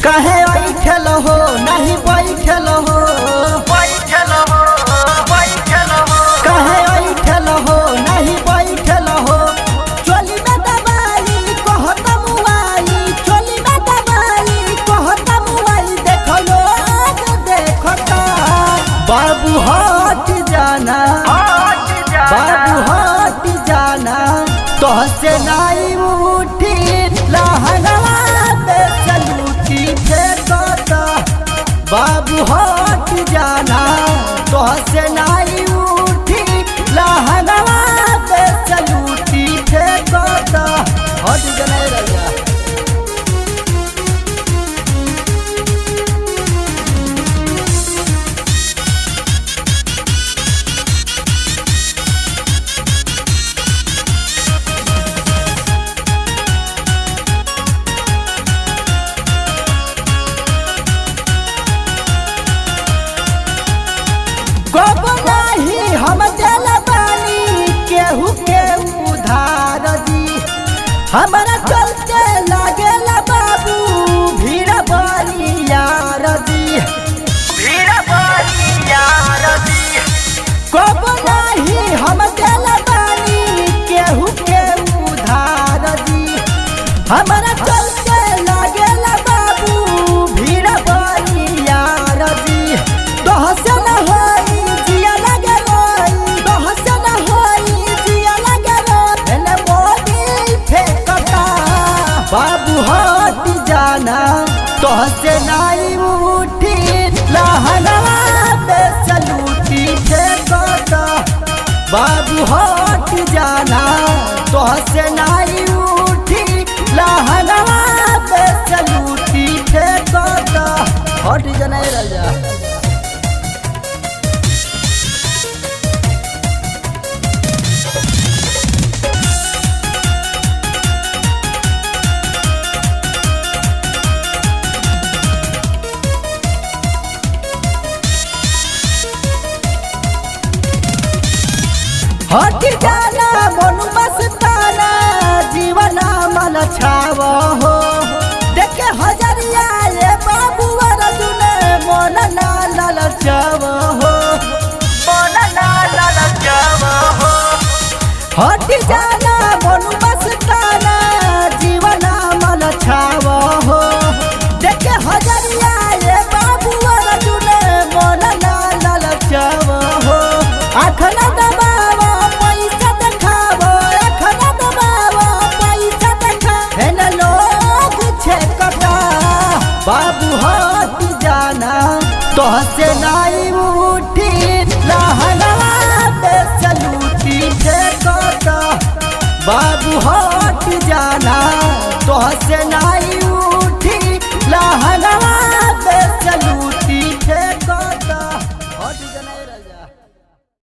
कहे बैठल हो नहीं बैठल हो, कहे बैठल हो नहीं बैठल हो। चोली में दबाई कहत मुआई, चोली में दबाई कहत मुआई। देखो लोग देखता बाबू हट जाना, बाबू हट जाना। तोहसे नाई उठी लहंगवा पे चलूटी फेंकता। बाबू हट जाना तोहसे नाई उठी लहंगवा पे चलूटी फेंकता। हट जाना रैया। कब नहीं हम दिल बानी केहू के उधार दी। हमारा चलते लागेला बाबू भीड़ बड़ी यार दी, भीड़ बड़ी यार दी। कब नहीं हम दिल बानी केहू के उधार दी। हमारा चलते लागेला बाबू भीड़ बड़ी यार दी। तोहसे न होई जिया लगे रोई, तोहसे न होई जिया लगे रोई। एने मोदी फेंकता बाबू हट जाना तोहसे नाई उठी लहंगवा पे चलूटी फेंकता। बाबू हट जाना तोहसे नाई उठी लहंगवा पे चलूटी फेंकता। हट जाना राजा। हट जाना मन मस्ताना जीवना मन छाव हो। देखे हजरिया ये बाबू अर्जुन मन ना ललचाव हो, मन ना ललचाव हो। हट जाना मन मस्ताना जीवना मन छाव हो। देखे हजरिया ये बाबू अर्जुन मन ना ललचाव हो। आखना दबावा पैसा देखावा, आखना दबावा पैसा देखा। हेने लोग छेकता बाबू हट जाना तोहसे नाई उठी लहंगवा पे चलूटी फेंकता। बाबू हट जाना तोहसे नाई उठी लहंगवा पे चलूटी